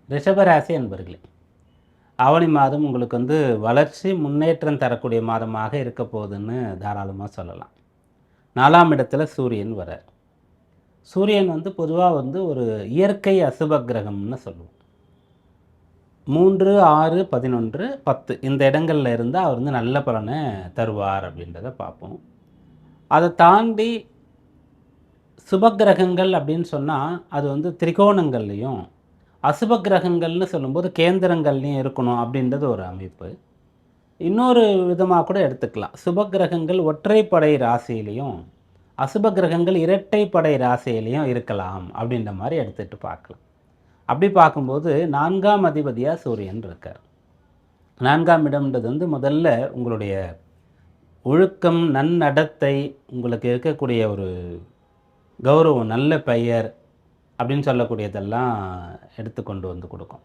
ரிஷபராசி என்பர்களே, ஆவணி மாதம் உங்களுக்கு வந்து வளர்ச்சி, முன்னேற்றம் தரக்கூடிய மாதமாக இருக்க போகுதுன்னு தாராளமா சொல்லலாம். 4ஆம் இடத்துல சூரியன் வரார். சூரியன் வந்து பொதுவா வந்து ஒரு இயற்கை அசுப கிரகம்னு சொல்லுவோம். 3, 6, 11, 10 இந்த இடங்கள்ல இருந்தா அவர் வந்து நல்ல பலன தருவார் அப்படின்றத பார்ப்போம். அத தாண்டி சுபக்கிரகங்கள் அப்படின்னு சொன்னா, அது வந்து திரிகோணங்கள்லயும், அசுப கிரகங்கள்னு சொல்லும்போது கேந்திரங்கள்லயும் இருக்கணும் அப்படின்றது ஒரு அமைப்பு. இன்னொரு விதமா கூட எடுத்துக்கலாம். சுப கிரகங்கள் ஒற்றைப்படை ராசியிலயும், அசுப கிரகங்கள் இரட்டைப்படை ராசியிலயும் இருக்கலாம் அப்படின்ற மாரி எடுத்துட்டு பார்க்கலாம். அப்படி பார்க்கும்போது 4ஆம் அதிபதியா சூரியன் இருக்கார். 4ஆம் இடம்ன்றது வந்து முதல்ல உங்களுடைய ஒழுக்கம், நன்னடத்தை, உங்களுக்கு இருக்கக்கூடிய ஒரு கௌரவம், நல்ல பெயர் அப்படின்னு சொல்லக்கூடியதெல்லாம் எடுத்து கொண்டு வந்து குடுக்கும்.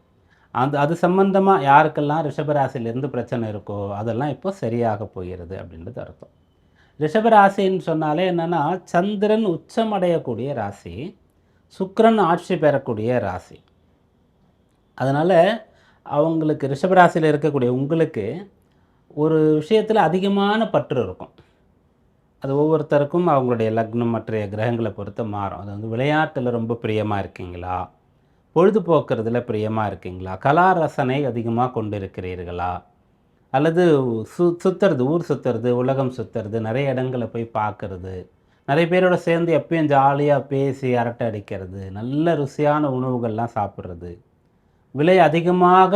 அது சம்பந்தமா யாருக்கெல்லாம் ரிஷபராசியிலிருந்து பிரச்சனை இருக்கோ, அதெல்லாம் இப்போ சரியாக போகிறது அப்படின்றது அர்த்தம். ரிஷபராசின்னு சொன்னாலே என்னன்னா, சந்திரன் உச்சம் அடையக்கூடிய ராசி, சுக்கிரன் ஆட்சி பெறக்கூடிய ராசி. அதனால அவங்களுக்கு ரிஷபராசியில இருக்கக்கூடிய உங்களுக்கு ஒரு விஷயத்துல அதிகமான பற்று இருக்கும். அது ஒவ்வொருத்தருக்கும் அவங்களுடைய லக்னம் மற்றைய கிரகங்கள பொறுத்து மாறும். அது வந்து விளையாட்டுல ரொம்ப பிரியமா இருக்கீங்களா? பொழுதுபோக்குறதுல பிரியமா இருக்கீங்களா? கலா ரசனை அதிகமா கொண்டிருக்கிறீர்களா? அல்லது சுத்துறது, ஊர் சுத்துறது, உலகம் சுத்துறது, நெறைய இடங்கள போய் பார்க்கறது, நெறைய பேரோட சேர்ந்து எப்பயும் ஜாலியா பேசி அரட்டை அடிக்கிறது, நல்ல ருசியான உணவுகள்லாம் சாப்பிடுறது, விலை அதிகமாக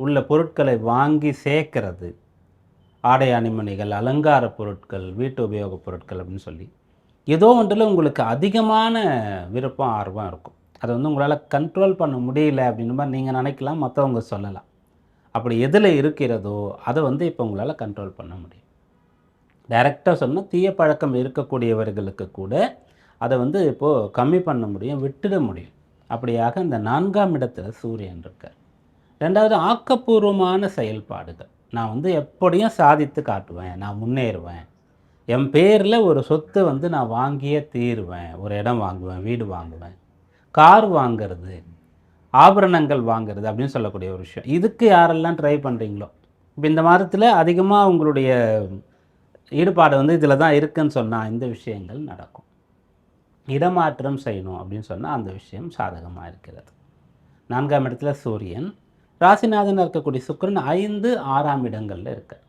உள்ள பொருட்களை வாங்கி சேர்க்கிறது, ஆடை அணிமணிகள், அலங்கார பொருட்கள், வீட்டு உபயோகப் பொருட்கள் அப்படின்னு சொல்லி, ஏதோ ஒன்றுல உங்களுக்கு அதிகமான விருப்பம், ஆர்வம் இருக்கும். அத வந்து உங்களால கண்ட்ரோல் பண்ண முடியல அப்படின்ற மாரி நீங்க நினைக்கலாம், மத்தவங்க சொல்லலாம். அப்படி எதுல இருக்கிறதோ, அத வந்து இப்ப உங்களால கண்ட்ரோல் பண்ண முடியும். டைரக்ட்டா சொன்னா தீய பழக்கம் இருக்கக்கூடியவர்களுக்கு கூட, அத வந்து இப்போ கம்மி பண்ண முடியும், விட்டுட முடியும். அப்படியாக இந்த 4ஆம் இடத்துல சூரியன் இருக்கார். 2வது ஆக்கப்பூர்வமான செயல்பாடுகள். நான் வந்து எப்படியும் சாதித்து காட்டுவேன். நான் முன்னேறுவேன். என் பேர்ல ஒரு சொத்து வந்து நான் வாங்கியே தீருவேன். ஒரு இடம் வாங்குவேன், வீடு வாங்குவேன். கார் வாங்குறது, ஆபரணங்கள் வாங்குறது அப்படின்னு சொல்லக்கூடிய ஒரு விஷயம். இதுக்கு யாரெல்லாம் ட்ரை பண்றீங்களோ, இப்ப இந்த மாதத்துல அதிகமா உங்களுடைய ஈடுபாடு வந்து இதில தான் இருக்குன்னு சொன்னா, இந்த விஷயங்கள் நடக்கும். இடமாற்றம் செய்யணும் அப்படின்னு சொன்னா, அந்த விஷயம் சாதகமா இருக்கிறது. 4ஆம் இடத்துல சூரியன், ராசிநாதனா இருக்கக்கூடிய சுக்கிரன் 5, 6ஆம் இடங்கள்ல இருக்கார்.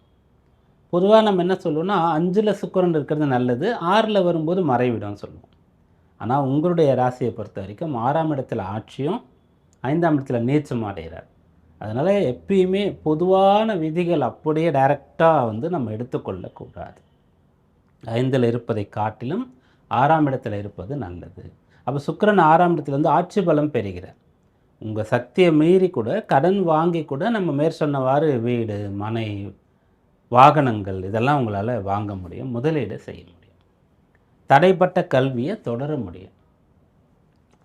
பொதுவா நம்ம என்ன சொல்லுவோம்னா, 5ல சுக்கிரன் இருக்கிறது நல்லது, 6ல வரும்போது மறைவிடம்னு சொல்லுவோம். ஆனா உங்களுடைய ராசியை பொறுத்தவரைக்கும் 6ஆம் இடத்துல ஆட்சியும், 5ஆம் இடத்துல நீச்சமும் அடைகிறார். அதனால எப்பயுமே பொதுவான விதிகள் அப்படியே டைரக்ட்டா வந்து நம்ம எடுத்துக்கொள்ளக்கூடாது. 5ல இருப்பதை காட்டிலும் 6ஆம் இடத்துல இருப்பது நல்லது. அப்ப சுக்கிரன் 6ஆம் இடத்துல வந்து ஆட்சி பலம் பெறுகிறார். உங்க சக்திய மீறி கூட, கடன் வாங்கி கூட நம்ம மேற்சொன்னவாறு வீடு, மனை, வாகனங்கள் இதெல்லாம் உங்களால வாங்க முடியும். முதலீடு செய்ய முடியும். தடைப்பட்ட கல்விய தொடர முடியும்.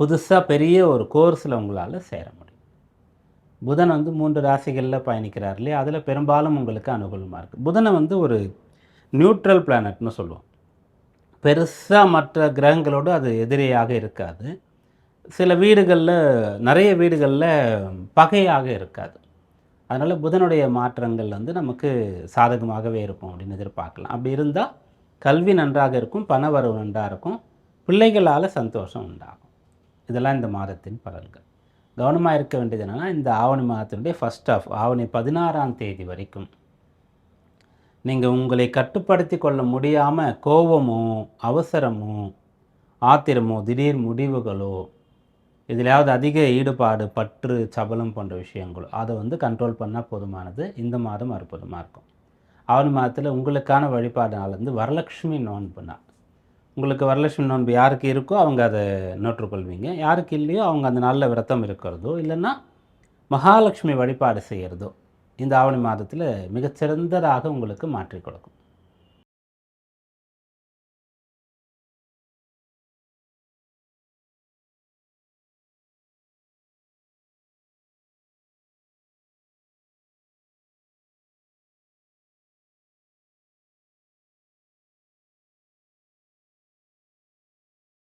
புதுசா பெரிய ஒரு கோர்ஸ்ல உங்களால சேர முடியும். புதன் வந்து 3 ராசிகள்ல பயணிக்கிறார் இல்லையா? அதுல பெரும்பாலும் உங்களுக்கு அனுகூலமா இருக்கு. புதன வந்து ஒரு நியூட்ரல் பிளானட்ன்னு சொல்லுவோம். பெருசா மற்ற கிரகங்களோடு அது எதிரியாக இருக்காது. சில வீடுகள்ல, நெறைய வீடுகள்ல பகையாக இருக்காது. அதனால புதனுடைய மாற்றங்கள் வந்து நமக்கு சாதகமாகவே இருக்கும் அப்படின்னு எதிர்பார்க்கலாம். அப்படி இருந்தா கல்வி நன்றாக இருக்கும், பணவரவு நன்றா இருக்கும், பிள்ளைகளால சந்தோஷம் உண்டாகும். இதெல்லாம் இந்த மாதத்தின் பலன்கள். கவனமா இருக்க வேண்டியது என்னன்னா, இந்த ஆவணி மாதத்தினுடைய ஃபர்ஸ்ட் ஹாஃப் ஆவணி 16ஆம் தேதி வரைக்கும் நீங்க உங்களை கட்டுப்படுத்திக் கொள்ள முடியாம கோவமோ, அவசரமோ, ஆத்திரமோ, திடீர் முடிவுகளோ, எதிலயாவது அதிக ஈடுபாடு, பற்று, சபலம் போன்ற விஷயங்களோ, அத வந்து கண்ட்ரோல் பண்ணா போதுமானது. இந்த மாதம் அற்புதமா இருக்கும். ஆவணி மாதத்துல உங்களுக்கான வழிபாடு நாள் வந்து வரலட்சுமி நோன்பு நாள். உங்களுக்கு வரலட்சுமி நோன்பு யாருக்கு இருக்கோ அவங்க அத நோற்றுக்கொள்வீங்க. யாருக்கு இல்லையோ அவங்க அந்த நாள்ல விரதம் இருக்கிறதோ, இல்லன்னா மகாலட்சுமி வழிபாடு செய்யறதோ, இந்த ஆவணி மாதத்துல மிகச்சிறந்ததாக உங்களுக்கு மாற்றிக் கொடுக்கும்.